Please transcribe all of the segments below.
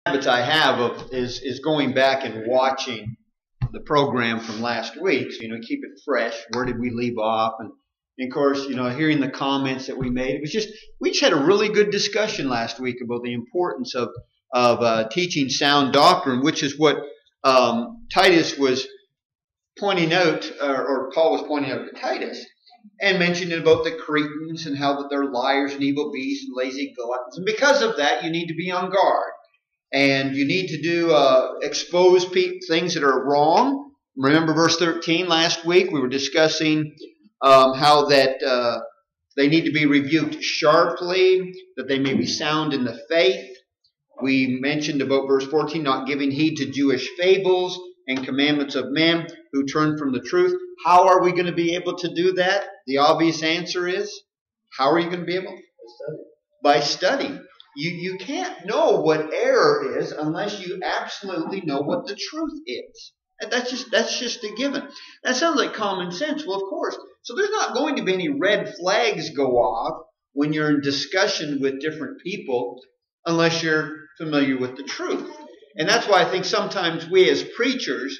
habits I have is going back and watching the program from last week. So, keep it fresh. Where did we leave off? And of course, hearing the comments that we made. We just had a really good discussion last week about the importance of teaching sound doctrine, which is what Titus was pointing out, or Paul was pointing out to Titus, and mentioning about the Cretans and how that they're liars and evil beasts and lazy gluttons. And because of that, you need to be on guard. And you need to do expose things that are wrong. Remember verse 13 last week? We were discussing how that they need to be rebuked sharply, that they may be sound in the faith. We mentioned about verse 14, not giving heed to Jewish fables and commandments of men who turn from the truth. How are we going to be able to do that? The obvious answer is, how are you going to be able? By studying. You can't know what error is unless you absolutely know what the truth is. And that's just a given. That sounds like common sense. Well, of course. So there's not going to be any red flags go off when you're in discussion with different people unless you're familiar with the truth. And that's why I think sometimes we as preachers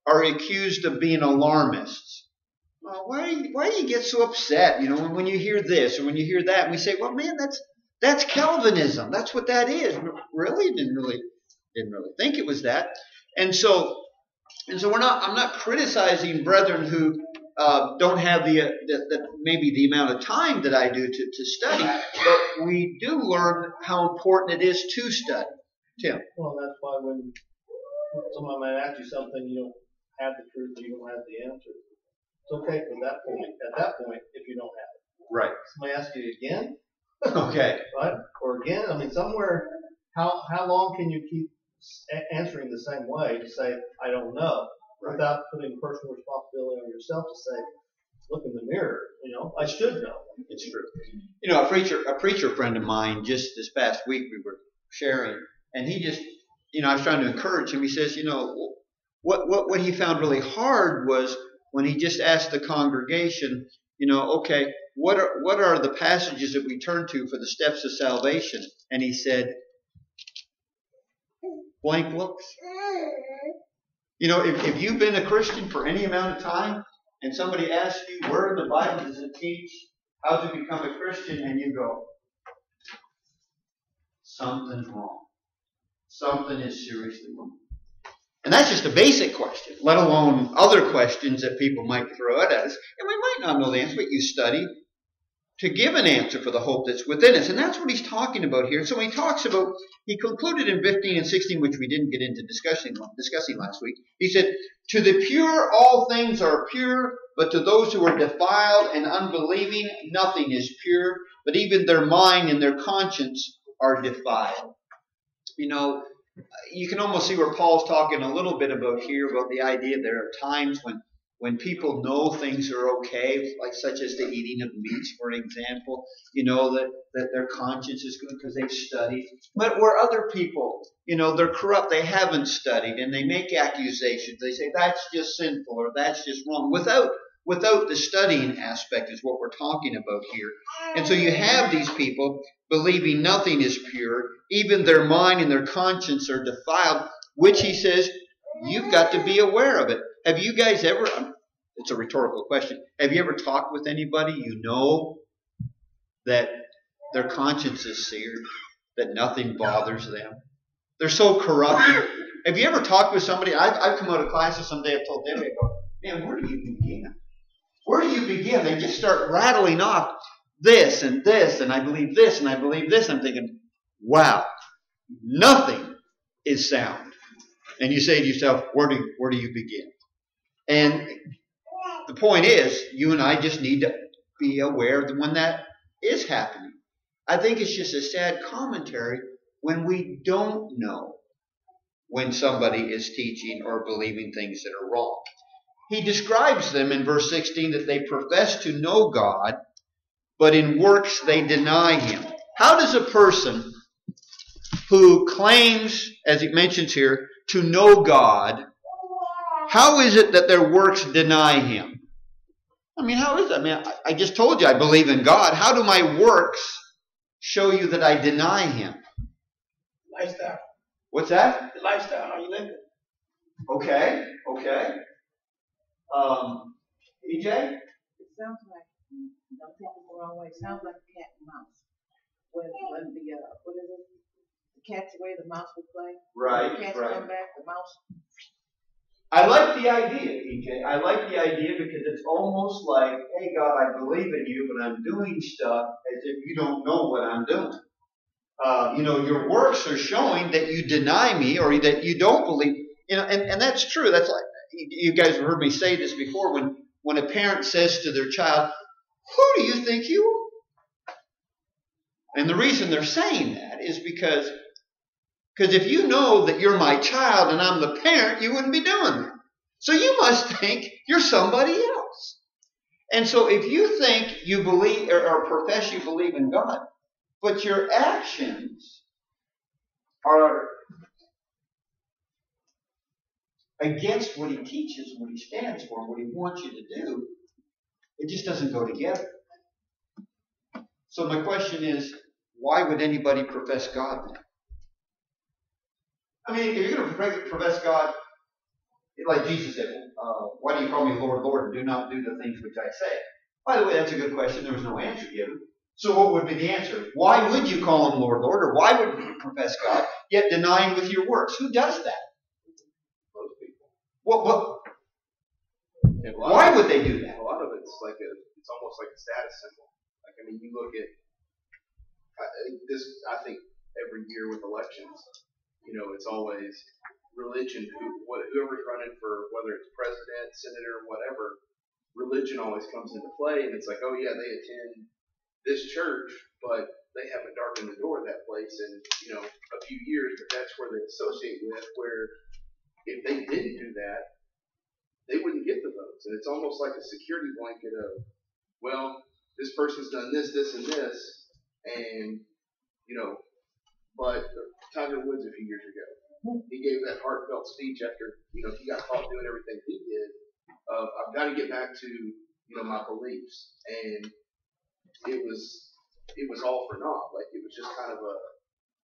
are accused of being alarmists. Well, why do you get so upset, when you hear this or when you hear that? And we say, well, man, that's Calvinism. That's what that is. Really? Didn't really think it was that. And so I'm not criticizing brethren who don't have maybe the amount of time that I do to study, but we do learn how important it is to study. Tim. Well, that's why when someone might ask you something, you don't have the truth, you don't have the answer. It's okay from that point. At that point, if you don't have it. Right. Somebody asks you again. Okay. Right? Or again, somewhere, how long can you keep answering the same way to say, I don't know, without putting personal responsibility on yourself to say, look in the mirror, I should know. It's true. A preacher friend of mine, just this past week, we were sharing, and he just, I was trying to encourage him. He says, what he found really hard was when he just asked the congregation, okay, what are the passages that we turn to for the steps of salvation? And he said, blank looks. If you've been a Christian for any amount of time and somebody asks you, where in the Bible does it teach how to become a Christian? And you go, something's wrong. Something is seriously wrong. And that's just a basic question, let alone other questions that people might throw at us. And we might not know the answer, but you study to give an answer for the hope that's within us. And that's what he's talking about here. So when he talks about, he concluded in 15 and 16, which we didn't get into discussing last week. He said, to the pure all things are pure, but to those who are defiled and unbelieving, nothing is pure, but even their mind and their conscience are defiled. You can almost see where Paul's talking a little bit about here, about the idea there are times when people know things are okay, like such as the eating of meats, for example, that their conscience is good because they've studied. But where other people, they're corrupt, they haven't studied, and they make accusations. They say that's just sinful or that's just wrong. Without the studying aspect is what we're talking about here. And so you have these people believing nothing is pure, even their mind and their conscience are defiled, which he says, you've got to be aware of it. Have you guys ever, it's a rhetorical question, have you ever talked with anybody that their conscience is seared, that nothing bothers them? They're so corrupted. Have you ever talked with somebody, I've come out of classes someday, I've told Debbie, man, where do you begin? Where do you begin? They just start rattling off this, and I believe this, and I believe this. I'm thinking, wow, nothing is sound. And you say to yourself, where do you begin? And the point is, you and I just need to be aware of when that is happening. I think it's just a sad commentary when we don't know when somebody is teaching or believing things that are wrong. He describes them in verse 16 that they profess to know God, but in works they deny Him. How does a person who claims, as he mentions here, to know God, how is it that their works deny Him? How is that? I just told you I believe in God. How do my works show you that I deny Him? Lifestyle. What's that? The lifestyle, how you living. Okay. EJ? It sounds like, don't take it the wrong way, it sounds like a cat and mouse. When what is it? The cat's away, the mouse will play. Right, When the cats right. come back, the mouse. I like the idea, EJ. I like the idea because it's almost like, hey, God, I believe in you, but I'm doing stuff as if you don't know what I'm doing. Your works are showing that you deny me or that you don't believe. And that's true. That's like, you guys have heard me say this before. When a parent says to their child, "Who do you think you are?" And the reason they're saying that is because if you know that you're my child and I'm the parent, you wouldn't be doing that. So you must think you're somebody else. And so if you think you believe or profess you believe in God, but your actions are against what he teaches, what he stands for, what he wants you to do, it just doesn't go together. So my question is, why would anybody profess God then? I mean, if you're going to profess God, like Jesus said, why do you call me Lord, Lord, and do not do the things which I say? By the way, that's a good question. There was no answer given. So what would be the answer? Why would you call him Lord, Lord, or why would you profess God, yet deny him with your works? Who does that? Most people. Why would they do that? A lot of it's it's almost like a status symbol. Like, I mean, you look at I think every year with elections, it's always religion. Whoever's running for, whether it's president, senator, whatever, religion always comes into play. And it's like, oh yeah, they attend this church, but they haven't darkened the door of that place in, a few years. But that's where they associate with, where if they didn't do that, they wouldn't get the votes. And it's almost like a security blanket of, well, this person's done this, this, and this, and, but Tiger Woods a few years ago, he gave that heartfelt speech after, he got caught doing everything he did of, I've got to get back to, my beliefs. And it was all for naught. Like, it was just kind of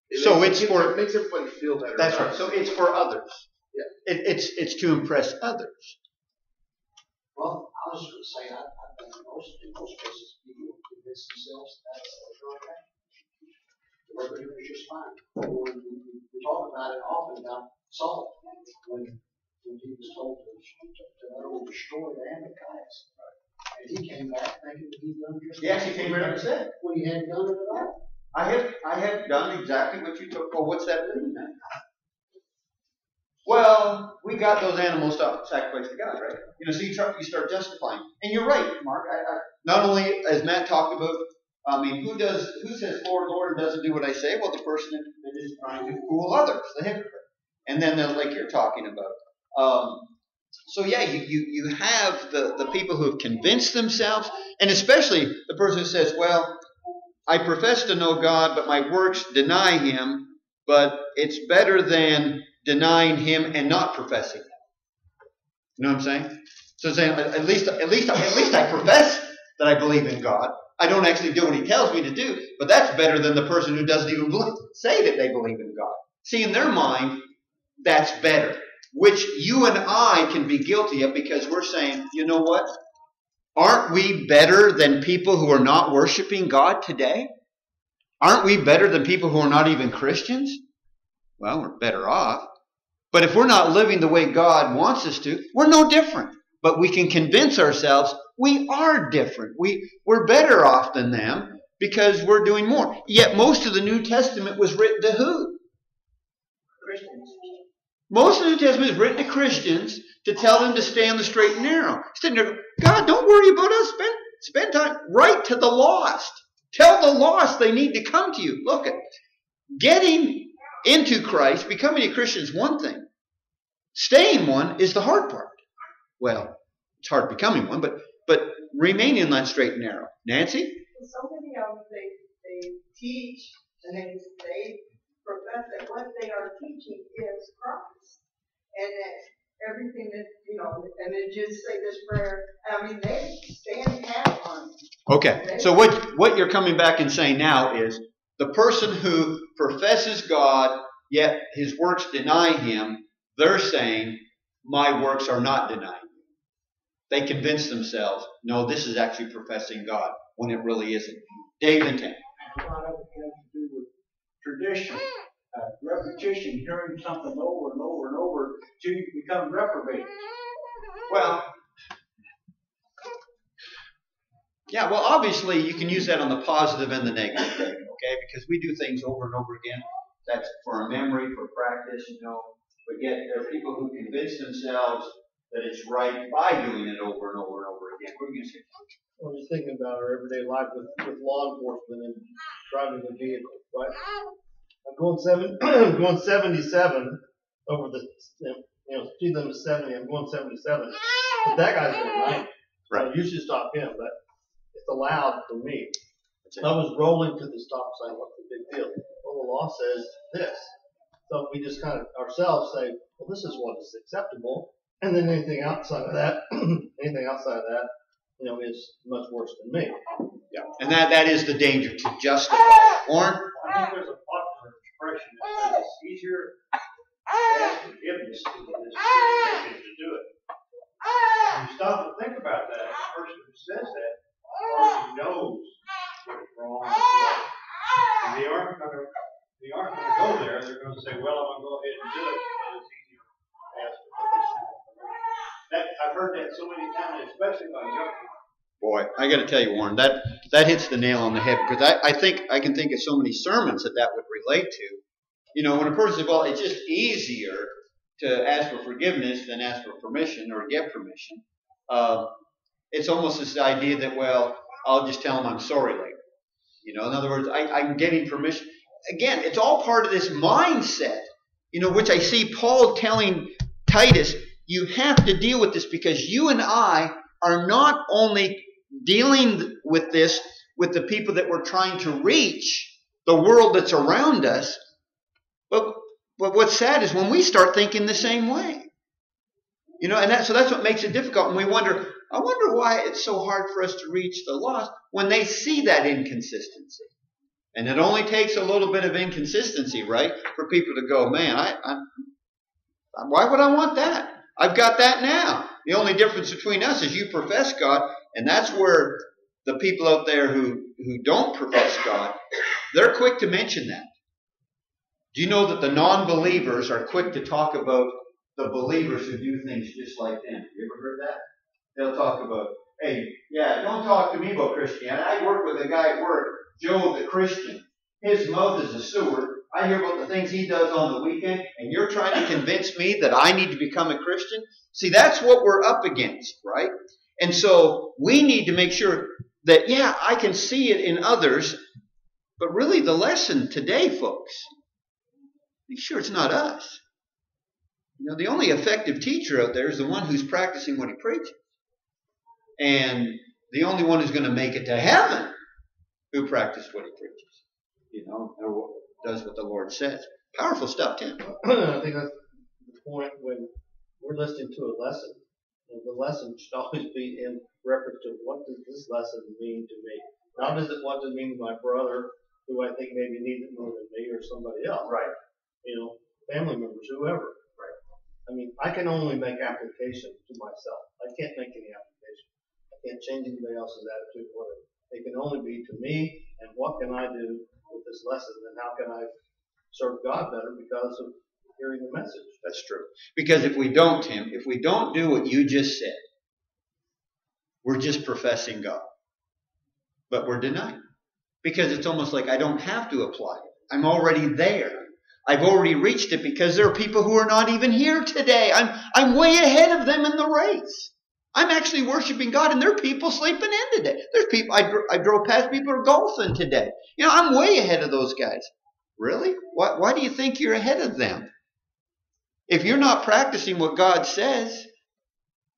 it makes everybody feel better. That's right. So it's for others. Yeah. It's to impress others. Well, I was going to say, I think in most cases, people convince themselves that's okay. What they're doing is just fine. We talk about it often about Saul, when he was told to utterly destroy the Amalekites. And he came back thinking that he'd done just He actually came around and said, when he hadn't done it at all. I have done exactly what you took. Well, what's that mean then? Well, we got those animals to sacrifice to God, right? So you start justifying. And you're right, Mark. Not only, as Matt talked about, who says Lord, Lord, and doesn't do what I say? Well, the person that is trying to fool others, the hypocrite. And then like you're talking about. So yeah, you have the people who have convinced themselves, and especially the person who says, well, I profess to know God, but my works deny him, but it's better than denying him and not professing him. You know what I'm saying? So saying, at least I profess that I believe in God. I don't actually do what he tells me to do, but that's better than the person who doesn't even say that they believe in God. See, in their mind, that's better, which you and I can be guilty of, because we're saying, you know what? Aren't we better than people who are not worshiping God today? Aren't we better than people who are not even Christians? Well, we're better off. But if we're not living the way God wants us to, we're no different. But we can convince ourselves we are different. We're better off than them because we're doing more. Yet most of the New Testament was written to who? Christians. Most of the New Testament is written to Christians to tell them to stay on the straight and narrow. Sitting there, God, don't worry about us. Spend time. Write to the lost. Tell the lost they need to come to you. Look, getting into Christ, becoming a Christian is one thing. Staying one is the hard part. Well, it's hard becoming one, but remaining in that straight and narrow. Nancy? So many of them, they teach and they profess that what they are teaching is Christ. And that everything that, and they just say this prayer. I mean, they stand pat on it. Okay, so what you're coming back and saying now is the person who professes God, yet his works deny him, they're saying, my works are not denying him. They convince themselves, no, this is actually professing God, when it really isn't. Dave and Tam. A lot of it has to do with tradition, repetition, hearing something over and over and over till you become reprobate. Well, yeah, well, obviously you can use that on the positive and the negative, okay? Because we do things over and over again. That's for our memory, for practice, But yet there are people who convince themselves that it's right by doing it over and over and over again. What are you going to say? I'm just thinking about our everyday life with law enforcement and driving a vehicle, right? I'm going 77 over the, speed limit is 70. I'm going 77, but that guy's going 90. Right. I usually stop him, but it's allowed for me. I was rolling to the stop sign. What's the big deal? Well, the law says this. So we just kind of ourselves say, well, this is what is acceptable, and then anything outside of that, is much worse than me. Yeah, and that is the danger to justify. Warren? I think there's a popular expression that says it's easier to ask forgiveness than it is to do it. When you stop and think about that, the person who says that already knows what is wrong and right. And they aren't going to go there. They're going to say, well, I'm going to go ahead and do it because it's easier to ask forgiveness. I've heard that so many times, especially by young people. Boy, I got to tell you, Warren, that hits the nail on the head, because I think I can think of so many sermons that would relate to. When a person says, well, it's just easier to ask for forgiveness than ask for permission or get permission. It's almost this idea that, well, I'll just tell them I'm sorry later. In other words, I'm getting permission. Again, it's all part of this mindset, which I see Paul telling Titus, you have to deal with this, because you and I are not only dealing with this with the people that we're trying to reach, the world that's around us, but what's sad is when we start thinking the same way. So that's what makes it difficult. And I wonder why it's so hard for us to reach the lost when they see that inconsistency. And it only takes a little bit of inconsistency, right, for people to go, man, why would I want that? I've got that now. The only difference between us is you profess God, and that's where the people out there who don't profess God, they're quick to mention that. Do you know that the non-believers are quick to talk about the believers who do things just like them? You ever heard that? They'll talk about, hey, yeah, don't talk to me about Christianity. I work with a guy at work, Joe the Christian. His mouth is a sewer. I hear about the things he does on the weekend, and you're trying to convince me that I need to become a Christian? See, that's what we're up against, right? And so we need to make sure that, yeah, I can see it in others, but really the lesson today, folks, be sure it's not us. The only effective teacher out there is the one who's practicing what he preaches. And the only one who's going to make it to heaven who practiced what he preaches, or does what the Lord says. Powerful stuff, Tim. I think that's the point when we're listening to a lesson. The lesson should always be in reference to what does this lesson mean to me? Not what does it mean to my brother, who I think maybe needs it more than me, or somebody else. Right. Family members, whoever. Right. I can only make application to myself. I can't make any application. I can't change anybody else's attitude or whatever. It can only be to me, and what can I do with this lesson, and how can I serve God better because of hearing the message. That's true. Because if we don't, Tim, if we don't do what you just said, we're just professing God. But we're denying. Because it's almost like I don't have to apply it. I'm already there. I've already reached it because there are people who are not even here today. I'm way ahead of them in the race. I'm actually worshiping God, and there are people sleeping in today. There's people, I drove past people who are golfing today. I'm way ahead of those guys. Really? Why do you think you're ahead of them? If you're not practicing what God says,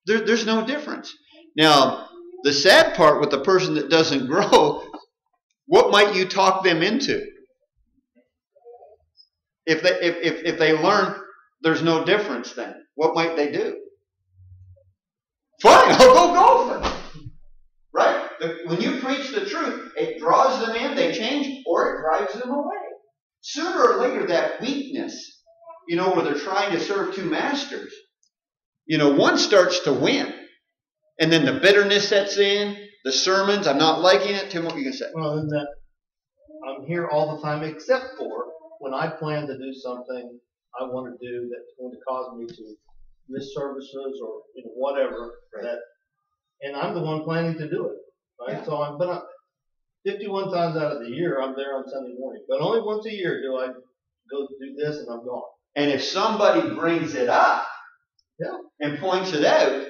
there's no difference. Now, the sad part with the person that doesn't grow, what might you talk them into? If they learn there's no difference, then what might they do? Fine, I'll go golfing. Right? When you preach the truth, it draws them in, they change, or it drives them away. sooner or later that weakness, where they're trying to serve two masters, one starts to win. And then the bitterness sets in, the sermons, I'm not liking it. Tim, what are you going to say? Well, in that I'm here all the time, except for when I plan to do something I want to do that's going to cause me to miss services or whatever. Right. And I'm the one planning to do it. Right. Yeah. So 51 times out of the year I'm there on Sunday morning, but only once a year do I go do this and I'm gone. And if somebody brings it up, and points it out,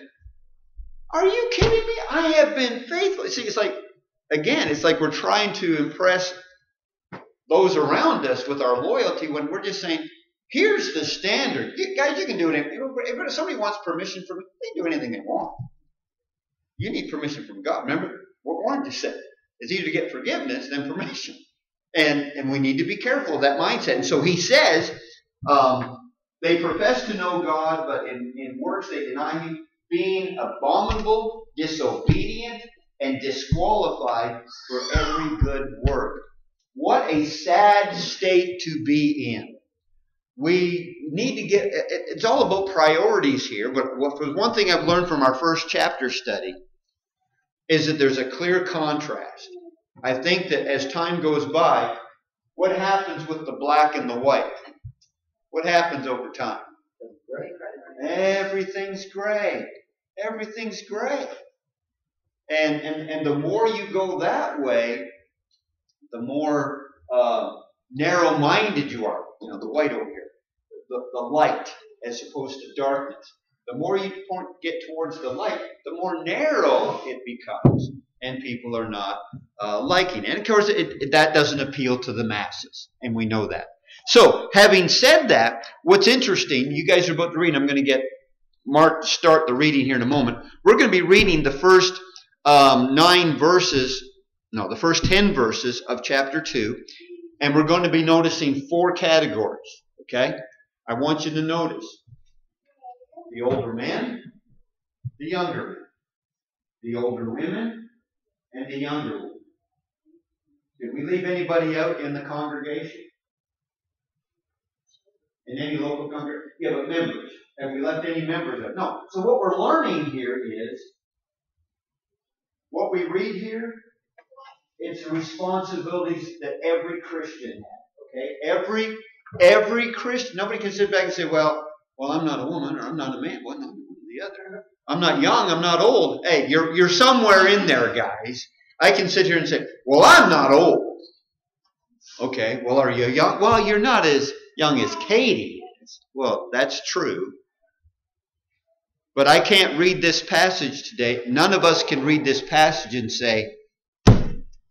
are you kidding me? I have been faithful. See, it's like we're trying to impress those around us with our loyalty when we're just saying, here's the standard. Guys, you can do it. If somebody wants permission from you, they can do anything they want. You need permission from God. Remember what Warren just said. It's easier to get forgiveness than permission. And we need to be careful of that mindset. And so he says, they profess to know God, but in works they deny him, being abominable, disobedient, and disqualified for every good work. What a sad state to be in. We need to it's all about priorities here, but one thing I've learned from our first chapter study is that there's a clear contrast. I think that as time goes by, what happens with the black and the white? What happens over time? Everything's gray. Everything's gray. And the more you go that way, the more narrow-minded you are. The white over here. The light as opposed to darkness. The more you get towards the light, the more narrow it becomes. And people are not liking it. And of course, that doesn't appeal to the masses. And we know that. So, having said that, what's interesting, you guys are about to read, I'm going to get Mark to start the reading here in a moment. We're going to be reading the first 10 verses of chapter 2. And we're going to be noticing 4 categories. Okay? I want you to notice the older men, the younger men, the older women, and the younger women. Did we leave anybody out in the congregation? In any local congregation? Yeah, but members. Have we left any members out? No. So what we're learning here is, what we read here, it's the responsibilities that every Christian has. Okay? Every Christian. Nobody can sit back and say, well, I'm not a woman, or I'm not a man. Well, no, one or the other. I'm not young, I'm not old. Hey, you're somewhere in there, guys. I can sit here and say, well, I'm not old. Okay, well, are you young? Well, you're not as young as Katie is. Well, that's true. But I can't read this passage today. None of us can read this passage and say,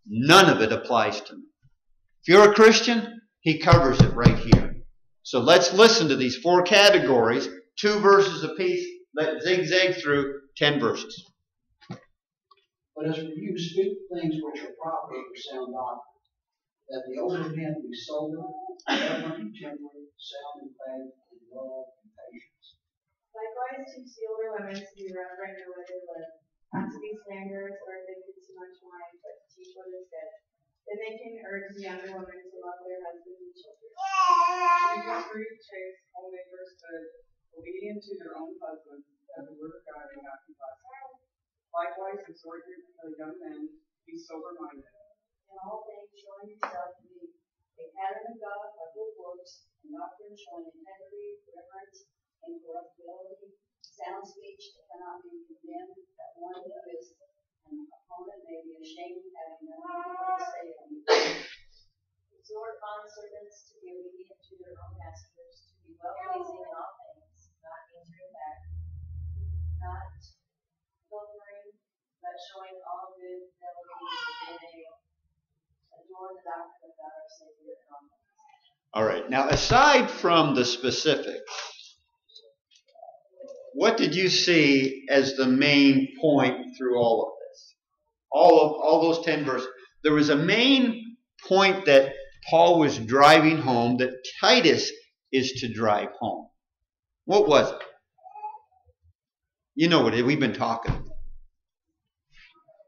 none of it applies to me. If you're a Christian, he covers it right here. So let's listen to these 4 categories, 2 verses apiece. Let's zigzag through 10 verses. But as for you, speak things which are proper for sound doctrine, that the older men be sober, reverent, temperate, sound in faith, and love and patience. Likewise, teach the older women to be reverent in the way they live, not to be slanderers or addicted to much wine, but to teach what is good. Then they can urge the younger women to love their husbands and children. To be discreet, chaste, homemakers, good, obedient to their own husbands, that the word of God may not be blasphemed. Likewise, exhort the young men to be sober-minded. In all things, showing yourself to be a pattern of God by good works, and doctrine showing integrity, reverence, incorruptibility, sound speech that cannot be condemned, that one who is an opponent may be ashamed, having nothing evil to say of you. Exhort bondservants to be obedient to their own masters, to be well-pleasing in all things, not answering back, not pilfering, but showing all good fidelity and they adore the doctrine of God our Savior and all things. All right. Now, aside from the specifics, what did you see as the main point through all of this? All those 10 verses. There was a main point that Paul was driving home, that Titus is to drive home. What was it? You know what it is. We've been talking.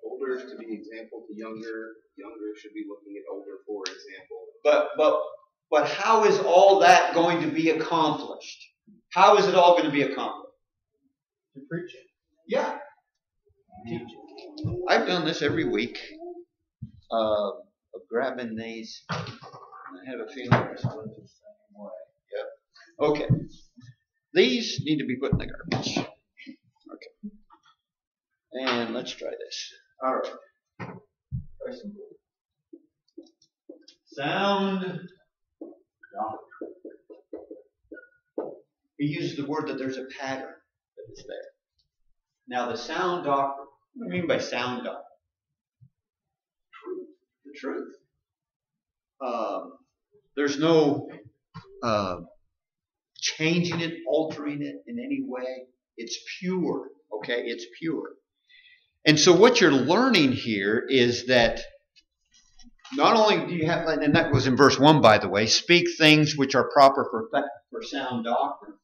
Older to be example to younger. Younger should be looking at older for example. But But how is all that going to be accomplished? How is it all going to be accomplished? To preach it. Yeah. Teach it. I've done this every week of grabbing these. I have a feeling there's one the same way. Yep. Okay. These need to be put in the garbage. Okay. And let's try this. All right. Try some sound doctrine. He uses the word that there's a pattern that is there. Now, the sound doctrine, what do you mean by sound doctrine? Truth. The truth. There's no changing it, altering it in any way. It's pure. Okay? It's pure. And so what you're learning here is that not only do you have, and that was in verse 1, by the way, speak things which are proper for sound doctrine.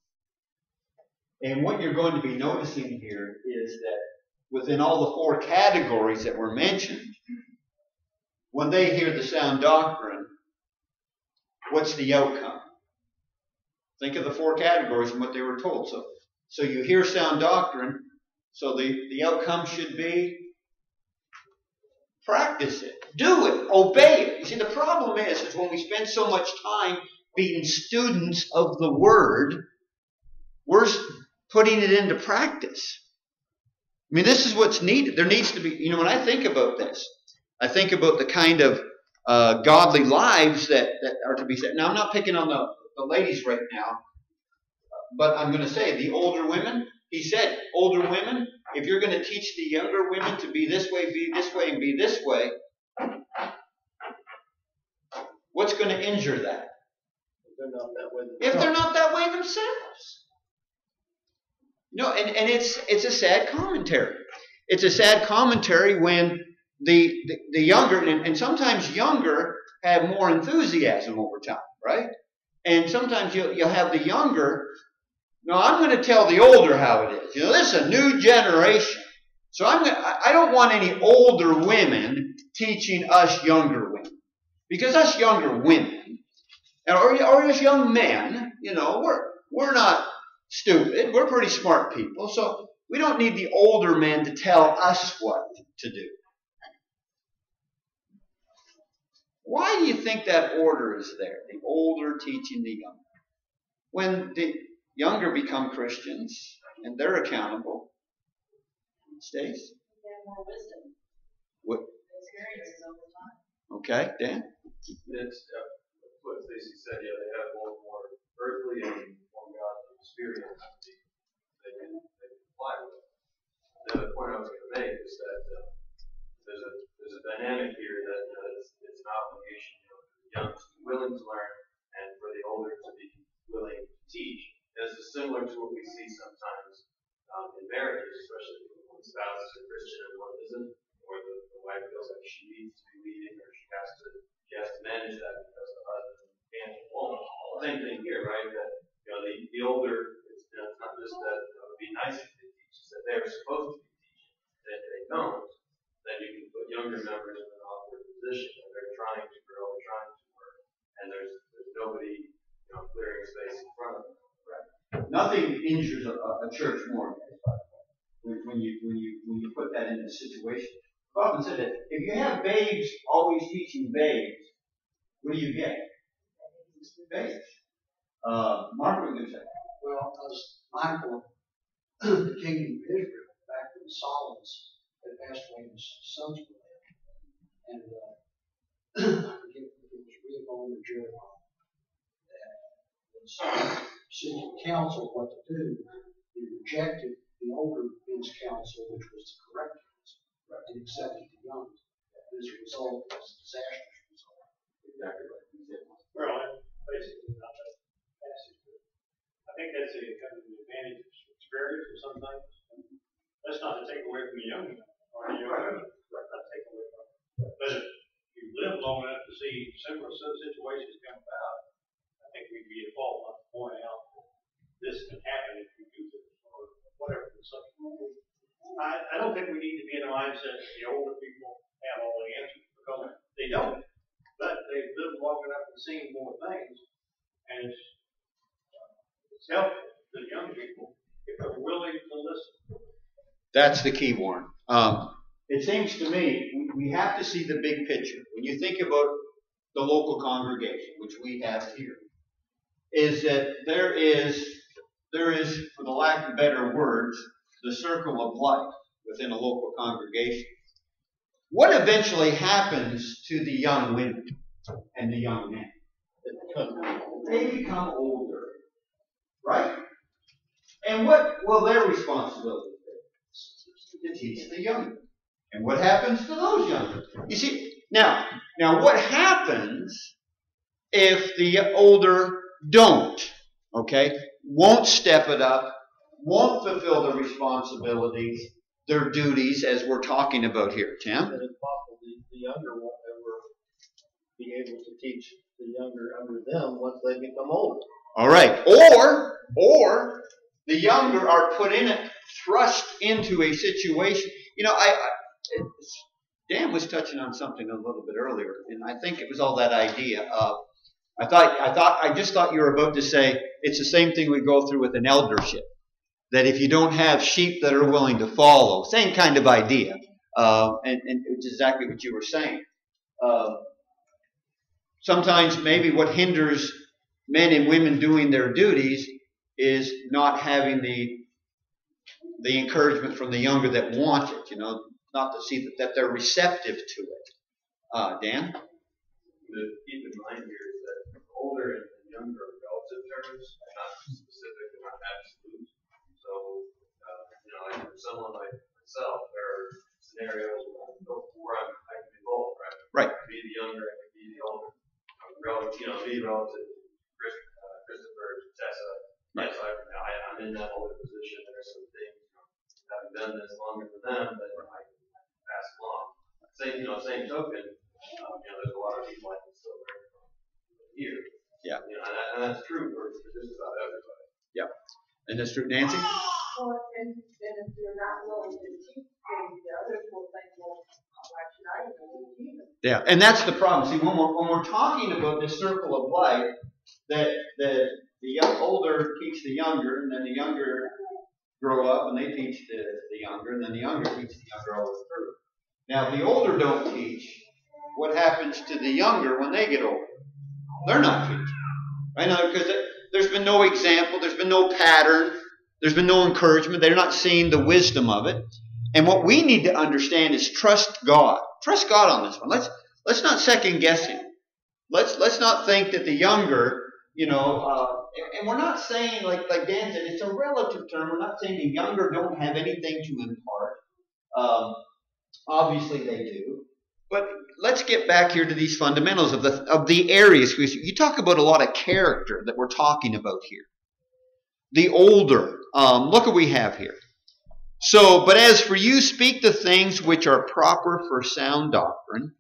And what you're going to be noticing here is that within all the 4 categories that were mentioned, when they hear the sound doctrine, what's the outcome? Think of the 4 categories and what they were told. So you hear sound doctrine, so the outcome should be practice it, do it, obey it. You see, the problem is when we spend so much time being students of the Word, we're putting it into practice. I mean, this is what's needed. There needs to be, when I think about this, I think about the kind of godly lives that are to be set. Now, I'm not picking on the ladies right now, but I'm going to say the older women. He said, older women, if you're going to teach the younger women to be this way, and be this way, what's going to injure that? If they're not that way themselves. And it's a sad commentary. It's a sad commentary when the younger, and sometimes younger have more enthusiasm over time, right? And sometimes you'll have the younger. No, I'm going to tell the older how it is. This is a new generation. So I don't want any older women teaching us younger women. Because us younger women, or us young men, we're not stupid. We're pretty smart people. So we don't need the older men to tell us what to do. Why do you think that order is there? The older teaching the younger. When the younger become Christians, and they're accountable. Stace? They have more wisdom. What? Experiences over time. Okay, Dan? It's what Stacy said. Yeah, they have both more earthly and more godly experience they can apply with. The other point I was going to make is that there's a dynamic here that it's an obligation for the young to be willing to learn and for the older to be willing to teach. This is similar to what we see sometimes in marriages, especially when the spouse is a Christian and one isn't, or the wife feels like she needs to be leading or she has to manage that because the husband can't or won't. Same thing here, right? That the older, it's not just that it would be nice if they teach, it's that they're supposed to be teaching. And if they don't, then you can put younger members in an awkward position where they're trying to grow, trying to work, and there's nobody clearing space in front of them. Nothing injures a church more when you put that in a situation. Bob said that if you have babes always teaching babes, what do you get? Babes. Mark, what are you going to say? Well, I was mindful of the kingdom of Israel back when Solomon's had passed away and his sons were there. And I forget if it was Rehoboam or Jeroboam that was seeking counsel what to do. He rejected the older men's counsel, which was the correct counsel, and accepted the young. And as a result, it was a disastrous result. Exactly right. Well, basically not that passage, but I think that's a kind of an advantage of experience or some things. That's not to take away from the young or the young women. Not take away from them. But if you live long enough to see similar situations come about, I think we'd be at fault not to point out that this can happen if you do this or whatever the subject may be. I don't think we need to be in a mindset that the older people have all the answers because they don't. But they've lived long enough and seen more things helpful to the young people if they're willing to listen. That's the key, Warren. It seems to me we have to see the big picture. When you think about the local congregation, which we have here, is that there is, for the lack of better words, the circle of life within a local congregation. What eventually happens to the young women and the young men? They become older, right? And what will their responsibility be? To teach the younger. And what happens to those younger? You see, now what happens if the older don't? Okay? Won't step it up, won't fulfill their responsibilities, their duties, as we're talking about here, Tim? And it's possible the younger won't ever be able to teach the younger under them once they become older. All right. Or the younger are put in it, thrust into a situation. You know, Dan was touching on something a little bit earlier, and I think it was all that idea of, I just thought you were about to say it's the same thing we go through with an eldership. That if you don't have sheep that are willing to follow, same kind of idea, and it's exactly what you were saying. Sometimes maybe what hinders men and women doing their duties is not having the encouragement from the younger that want it, you know, not to see that they're receptive to it. Dan? To keep in mind here is that older and younger are relative terms, not specific and not absolute. So, like for someone like myself, there are scenarios where I can be both, right? Right. I can be the younger, I can be the older. Be relative to Christopher, Tessa. Right. Yes, I'm in that older position. There are some things, having done this longer than them, that I can pass along. Same token, there's a lot of people I can still learn from here. Yeah. And that's true for just about everybody. Yeah. And that's true, Nancy? Well, and if you're not willing to teach things, the others will think, well, why should I even teach them? Yeah, and that's the problem. See, when we're talking about this circle of life, that the older teach the younger, and then the younger grow up and they teach the younger, and then the younger teach the younger all the way through. Now, if the older don't teach, what happens to the younger when they get older? They're not teaching. Right now, because there's been no example, there's been no pattern, there's been no encouragement, they're not seeing the wisdom of it. And what we need to understand is trust God. Trust God on this one. Let's not second guess Him. Let's not think that the younger, and we're not saying, like Dan said, it's a relative term. We're not saying the younger don't have anything to impart. Obviously they do. But let's get back here to these fundamentals of the areas. You talk about a lot of character that we're talking about here. The older, look what we have here. So, but as for you, speak the things which are proper for sound doctrine,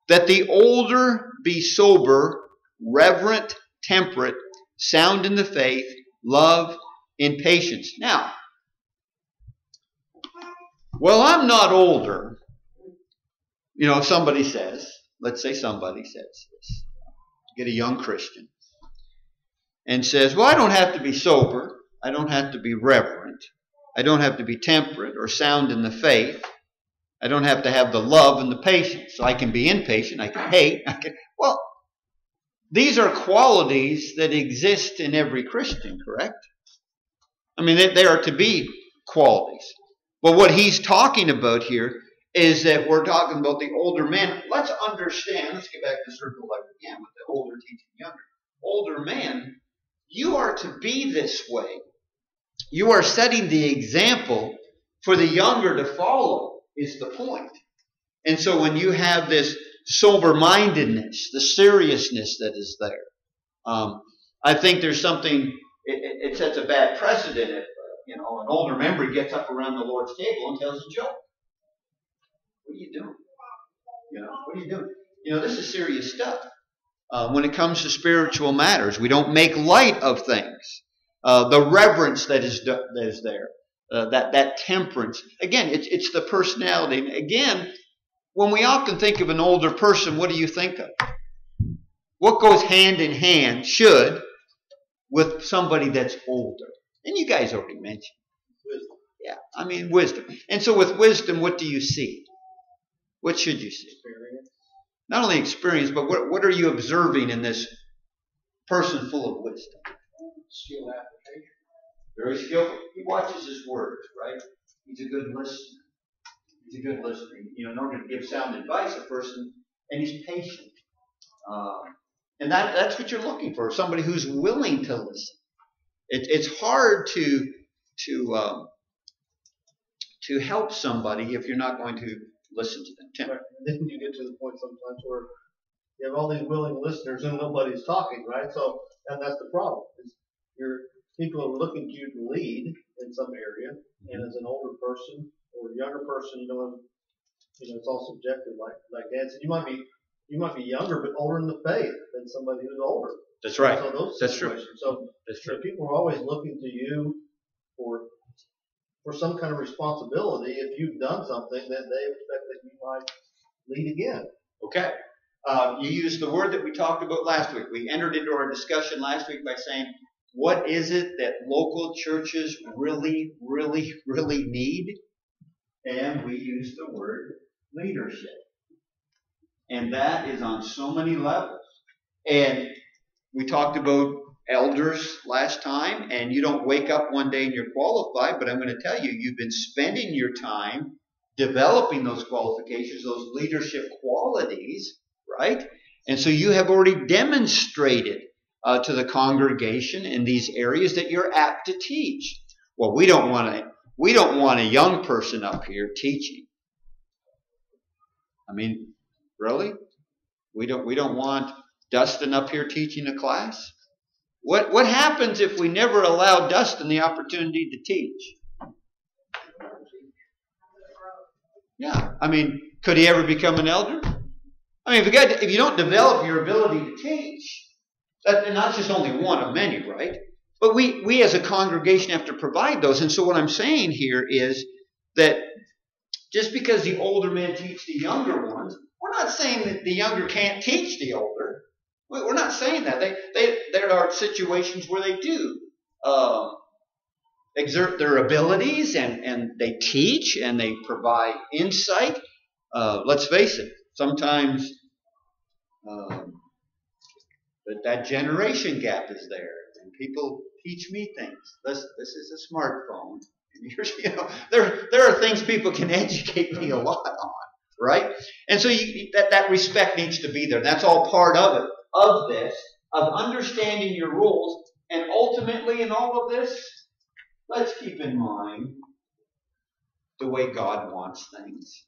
that the older be sober, reverent, temperate, sound in the faith, love, in patience. Now, well, I'm not older. Somebody says, let's say somebody says this. Get a young Christian and says, well, I don't have to be sober. I don't have to be reverent. I don't have to be temperate or sound in the faith. I don't have to have the love and the patience. So I can be impatient. I can hate. Well, these are qualities that exist in every Christian, correct? I mean, they are to be qualities. But what he's talking about here is that we're talking about the older men. Let's understand. Let's get back to circle life again with the older teaching younger. Older men, you are to be this way. You are setting the example for the younger to follow, is the point. And so when you have this sober-mindedness, the seriousness that is there, I think there's something, it sets a bad precedent if, an older member gets up around the Lord's table and tells a joke. What are you doing? What are you doing? This is serious stuff. When it comes to spiritual matters, we don't make light of things. The reverence that is there, that temperance. Again, it's the personality. And again, when we often think of an older person, what do you think of? What goes hand in hand should with somebody that's older? And you guys already mentioned. Wisdom. Yeah, I mean wisdom. And so with wisdom, what do you see? What should you see? Experience. Not only experience, but what are you observing in this person full of wisdom? Skill application. Very skillful. He watches his words, right? He's a good listener. He's a good listener. You know, in order to give sound advice, a person, and he's patient. And that's what you're looking for, somebody who's willing to listen. It's hard to help somebody if you're not going to listen to them. Tim. Right. And then you get to the point sometimes where you have all these willing listeners and nobody's talking, right? So, and that's the problem. Is people are looking to you to lead in some area, and as an older person or a younger person, it's all subjective. Like Dan said, you might be younger but older in the faith than somebody who's older. That's right. So those That's true. situations. So That's true. people are always looking to you for some kind of responsibility. If you've done something, that they expect that you might lead again. Okay. You used the word that we talked about last week. We entered into our discussion last week by saying, what is it that local churches really, really, really need? And we used the word leadership. And that is on so many levels. And we talked about elders last time, and you don't wake up one day and you're qualified, but I'm going to tell you, you've been spending your time developing those qualifications, those leadership qualities, right? And so you have already demonstrated to the congregation in these areas that you're apt to teach. Well, we don't want a young person up here teaching. I mean, really? We don't want Dustin up here teaching a class? What happens if we never allow Dustin the opportunity to teach? Yeah, I mean, could he ever become an elder? I mean, if you don't develop your ability to teach, and that's just only one of many, right? But we as a congregation have to provide those. And so what I'm saying here is that just because the older men teach the younger ones, we're not saying that the younger can't teach the older. We're not saying that. There are situations where they do exert their abilities and they teach and they provide insight. Let's face it, sometimes that generation gap is there, and people teach me things. This is a smartphone, and there are things people can educate me a lot on, right? And so that respect needs to be there. That's all part of it. Of this, of understanding your roles, and ultimately in all of this, let's keep in mind the way God wants things.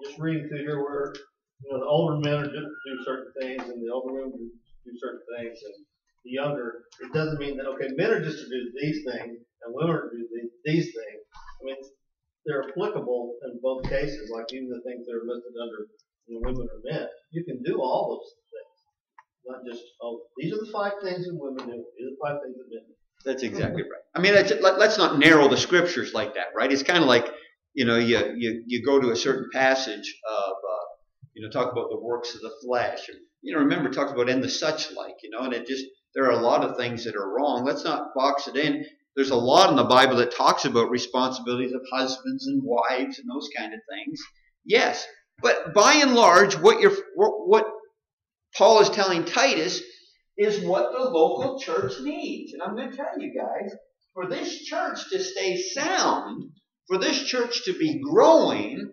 Just reading through here where the older men do certain things and the older women do certain things, and the younger, it doesn't mean that men are just to do these things and women are to do these things. I mean, they're applicable in both cases, like even the things that are listed under women or men. You can do all those things, not just these are the 5 things that women do. These are the 5 things that men do. That's exactly right. I mean, let's not narrow the scriptures like that, right? It's kind of like you go to a certain passage of talk about the works of the flesh, or remember it talks about and the such like, and there are a lot of things that are wrong. Let's not box it in. There's a lot in the Bible that talks about responsibilities of husbands and wives and those kind of things. Yes. But by and large, what Paul is telling Titus is what the local church needs. And I'm going to tell you guys, for this church to stay sound, for this church to be growing,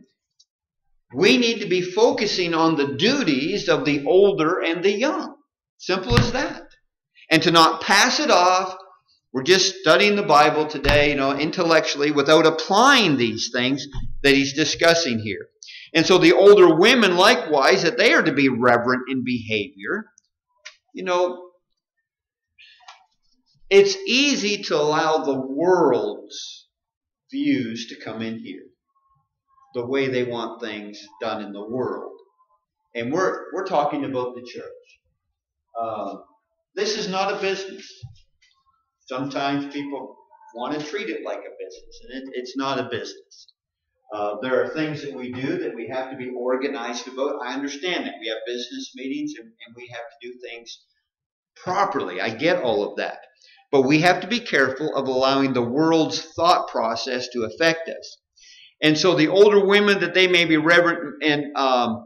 we need to be focusing on the duties of the older and the young. Simple as that. And to not pass it off. We're just studying the Bible today, intellectually, without applying these things that he's discussing here. And so the older women, likewise, that they are to be reverent in behavior. It's easy to allow the world's views to come in here, the way they want things done in the world. And we're talking about the church. This is not a business. Sometimes people want to treat it like a business, and it's not a business. There are things that we do that we have to be organized about. I understand that. We have business meetings, and we have to do things properly. I get all of that. But we have to be careful of allowing the world's thought process to affect us. And so the older women, that they may be reverent, and I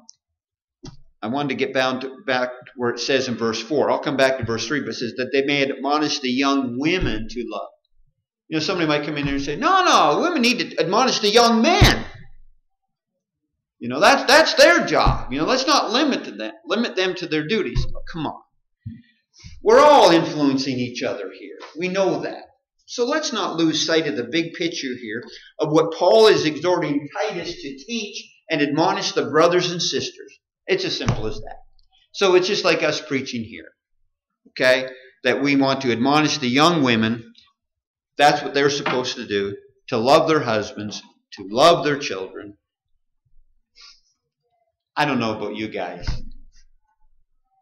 wanted to get back where it says in verse 4. I'll come back to verse 3, but it says that they may admonish the young women to love. You know, somebody might come in here and say, no, women need to admonish the young men. You know, that's their job. You know, let's not limit them to their duties. Oh, come on. We're all influencing each other here. We know that. So let's not lose sight of the big picture here of what Paul is exhorting Titus to teach and admonish the brothers and sisters. It's as simple as that. So it's just like us preaching here. Okay? That we want to admonish the young women. That's what they're supposed to do. To love their husbands. To love their children. I don't know about you guys.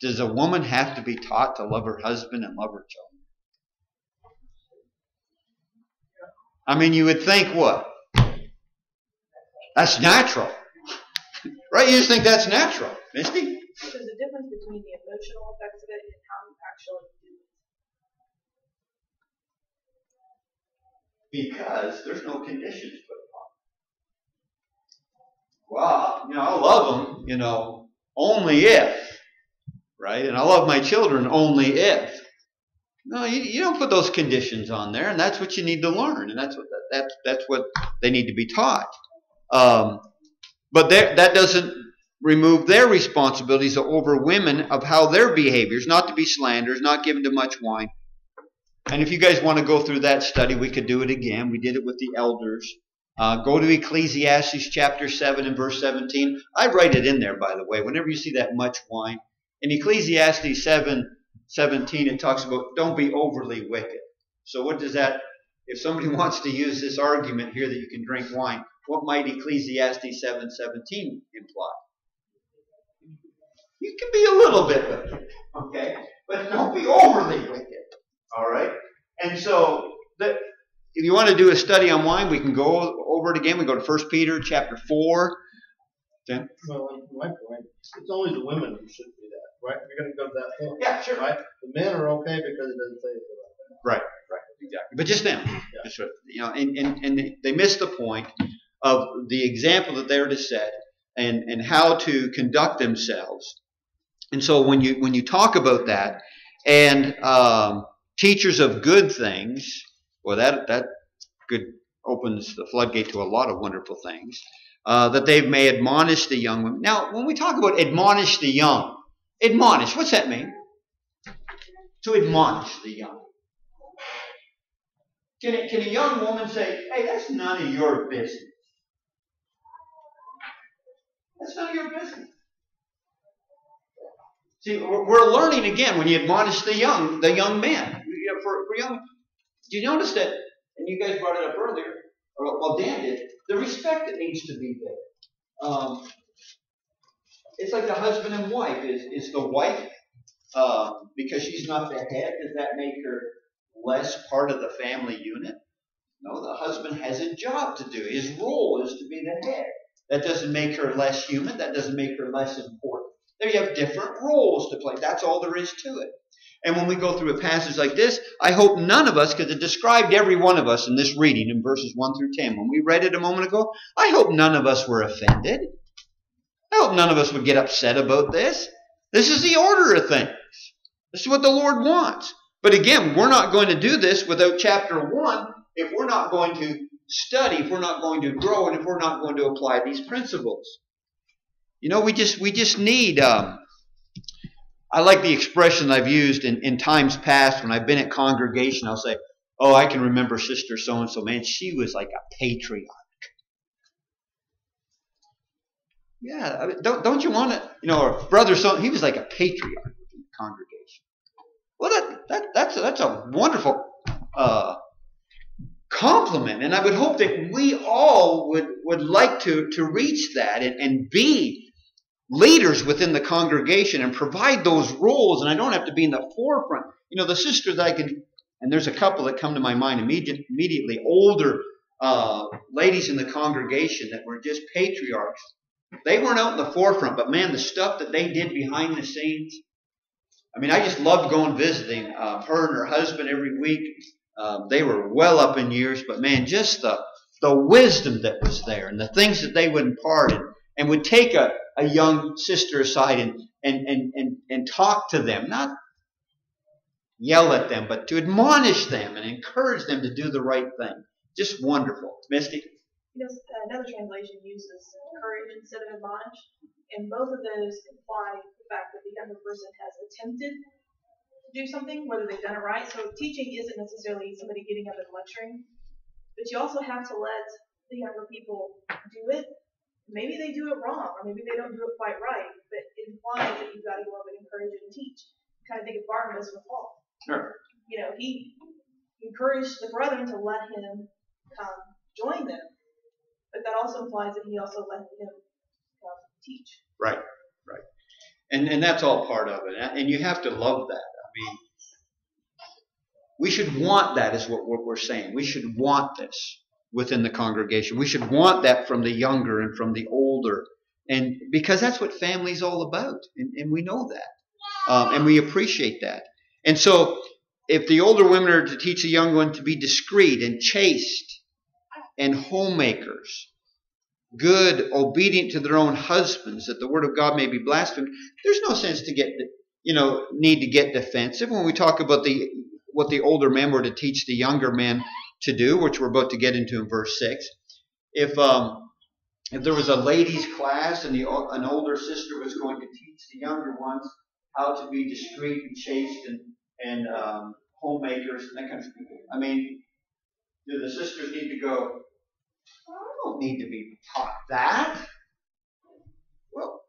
Does a woman have to be taught to love her husband and love her children? I mean, you would think what? That's natural. Right? You just think that's natural. Misty? There's a difference between the emotional effects of it and how you actually do it. Because there's no conditions put upon. Well, you know, I love them, you know, only if. Right? And I love my children only if. No, you don't put those conditions on there, and that's what you need to learn, and that's what they need to be taught. But that doesn't remove their responsibilities over women of how their behaviors, not to be slanderers, not given to much wine. And if you guys want to go through that study, we could do it again. We did it with the elders. Go to Ecclesiastes chapter 7 and verse 17. I write it in there, by the way, whenever you see that much wine. In Ecclesiastes 7:17, it talks about don't be overly wicked. So what does that, if somebody wants to use this argument here that you can drink wine, what might Ecclesiastes 7:17 imply? You can be a little bit wicked, okay? But don't be overly wicked, all right? And so, if you want to do a study on wine, we can go over it again. We go to 1 Peter chapter 4. Tim? Well, my point, it's only the women who should do that, right? You're going to go to that point. Yeah, sure. Right? The men are okay because it doesn't say anything about that. Right, exactly. But just them. Yeah. Just, you know, and they miss the point of the example that they're to set and how to conduct themselves. And so when you talk about that, and teachers of good things, well, that good opens the floodgate to a lot of wonderful things. That they may admonish the young women. Now, when we talk about admonish the young, admonish, what's that mean? To admonish the young. Can a young woman say, hey, that's none of your business? That's none of your business. See, we're learning again when you admonish the young men. You know, for young, do you notice that, and you guys brought it up earlier, or well, Dan did, the respect that needs to be there. It's like the husband and wife. Is the wife, because she's not the head, does that make her less part of the family unit? No, the husband has a job to do. His role is to be the head. That doesn't make her less human. That doesn't make her less important. There you have different roles to play. That's all there is to it. And when we go through a passage like this, I hope none of us, because it described every one of us in this reading in verses 1 through 10. When we read it a moment ago, I hope none of us were offended. I hope none of us would get upset about this. This is the order of things. This is what the Lord wants. But again, we're not going to do this without chapter 1 if we're not going to study, if we're not going to grow, and if we're not going to apply these principles. You know, we just need... I like the expression I've used in times past when I've been at congregation. I'll say, oh, I can remember Sister so-and-so. Man, she was like a patriarch. Yeah, I mean, don't you want to, you know, or brother so he was like a patriarch in the congregation. Well, that's a wonderful compliment, and I would hope that we all would like to reach that and be leaders within the congregation and provide those roles, and I don't have to be in the forefront. You know, the sisters that I can, and there's a couple that come to my mind immediately, older ladies in the congregation that were just patriarchs. They weren't out in the forefront, but man, the stuff that they did behind the scenes, I mean, I just loved going visiting her and her husband every week. They were well up in years, but man, just the wisdom that was there and the things that they would impart and would take a young sister aside and talk to them, not yell at them, but to admonish them and encourage them to do the right thing. Just wonderful. Misty? Another translation uses encourage instead of admonish, and both of those imply the fact that the younger person has attempted to do something, whether they've done it right. So teaching isn't necessarily somebody getting up and lecturing, but you also have to let the younger people do it. Maybe they do it wrong, or maybe they don't do it quite right, but it implies that you've got to go up and encourage and teach. Kind of think of Barnabas with Paul. Sure. He encouraged the brethren to let him join them, but that also implies that he also let him teach. Right. And that's all part of it. And you have to love that. I mean, we should want that is what we're saying. We should want this within the congregation. We should want that from the younger and from the older. And because that's what family's all about. And we know that. And we appreciate that. And so if the older women are to teach the young one to be discreet and chaste and homemakers, good, obedient to their own husbands, that the word of God may be blasphemed, there's no sense to need to get defensive when we talk about what the older men were to teach the younger men to do, which we're about to get into in verse 6. If there was a ladies' class and an older sister was going to teach the younger ones how to be discreet and chaste and homemakers and that kind of thing, I mean, do the sisters need to go, I don't need to be taught that. Well,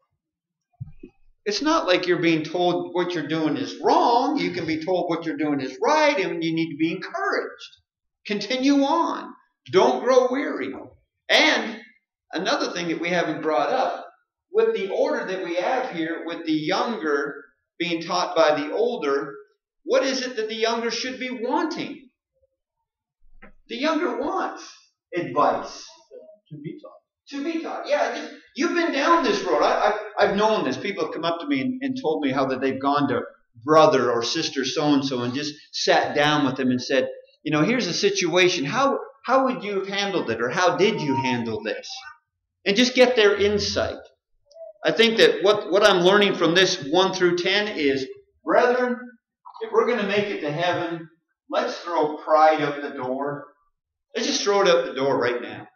it's not like you're being told what you're doing is wrong. You can be told what you're doing is right, and you need to be encouraged. Continue on. Don't grow weary. And another thing that we haven't brought up, with the order that we have here, with the younger being taught by the older, what is it that the younger should be wanting? The younger wants advice. To be taught. Yeah, you've been down this road. I've known this. People have come up to me and told me how that they've gone to brother or sister so-and-so and just sat down with them and said, here's a situation. How would you have handled it? Or how did you handle this? And just get their insight. I think that what I'm learning from this 1 through 10 is, brethren, if we're going to make it to heaven, let's throw pride out the door. Let's just throw it out the door right now.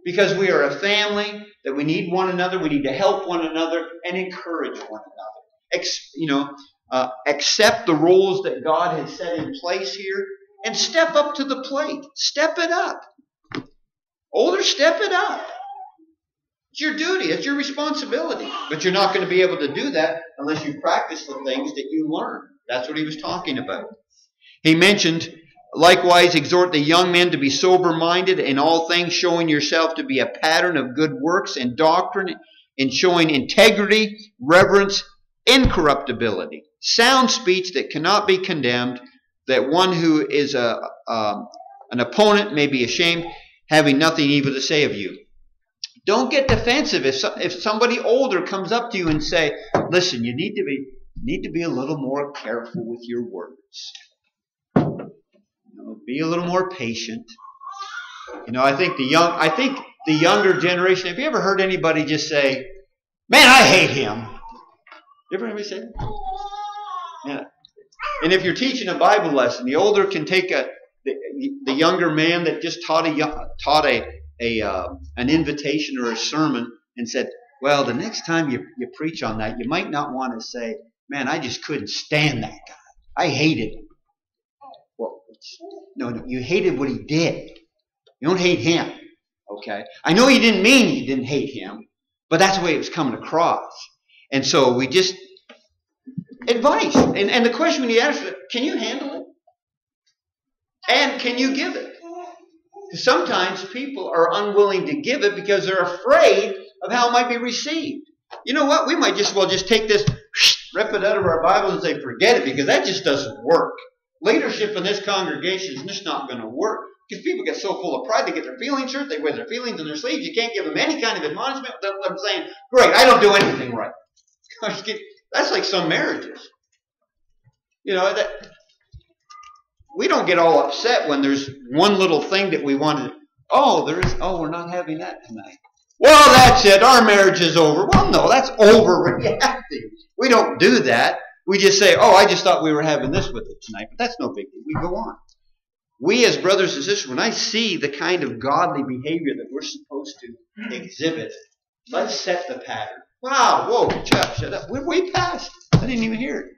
Because we are a family, that we need one another, we need to help one another and encourage one another. Accept the roles that God has set in place here and step up to the plate. Step it up. Older, step it up. It's your duty. It's your responsibility. But you're not going to be able to do that unless you practice the things that you learn. That's what he was talking about. He mentioned, likewise, exhort the young men to be sober-minded in all things, showing yourself to be a pattern of good works and doctrine, in showing integrity, reverence, incorruptibility, sound speech that cannot be condemned, that one who is an opponent may be ashamed, having nothing evil to say of you. Don't get defensive if somebody older comes up to you and say, listen, you need to be a little more careful with your words. Be a little more patient. I think the younger generation, have you ever heard anybody just say, man, I hate him? You ever heard anybody say that? Yeah. And if you're teaching a Bible lesson, the older can take the younger man that just taught an invitation or a sermon and said, well, the next time you preach on that, you might not want to say, man, I just couldn't stand that guy. I hated him. Well, no, you hated what he did. You don't hate him. Okay? I know you didn't mean you didn't hate him, but that's the way it was coming across. And so we just advice. And the question we need to ask is, can you handle it? And can you give it? Because sometimes people are unwilling to give it because they're afraid of how it might be received. You know what? We might just well just take this, rip it out of our Bible and say, forget it, because that just doesn't work. Leadership in this congregation is just not going to work. Because people get so full of pride, they get their feelings hurt, they wear their feelings in their sleeves. You can't give them any kind of admonishment without them saying, great, I don't do anything right. That's like some marriages. that we don't get all upset when there's one little thing that we wanted. We're not having that tonight. Well, that's it. Our marriage is over. Well, no, that's overreacting. We don't do that. We just say, I just thought we were having this with it tonight, but that's no big deal. We go on. We as brothers and sisters, when I see the kind of godly behavior that we're supposed to exhibit, let's set the pattern. Wow, whoa, Jeff, shut up. We're way past. I didn't even hear it.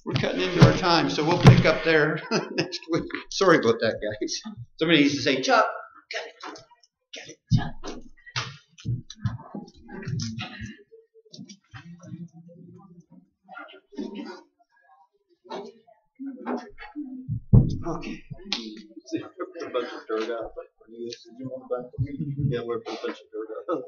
We're cutting into our time, so we'll pick up there next week. Sorry about that, guys. Somebody needs to say, Chuck, got it, Chuck. Okay. A bunch of dirt out. Yeah, we're a bunch of dirt out.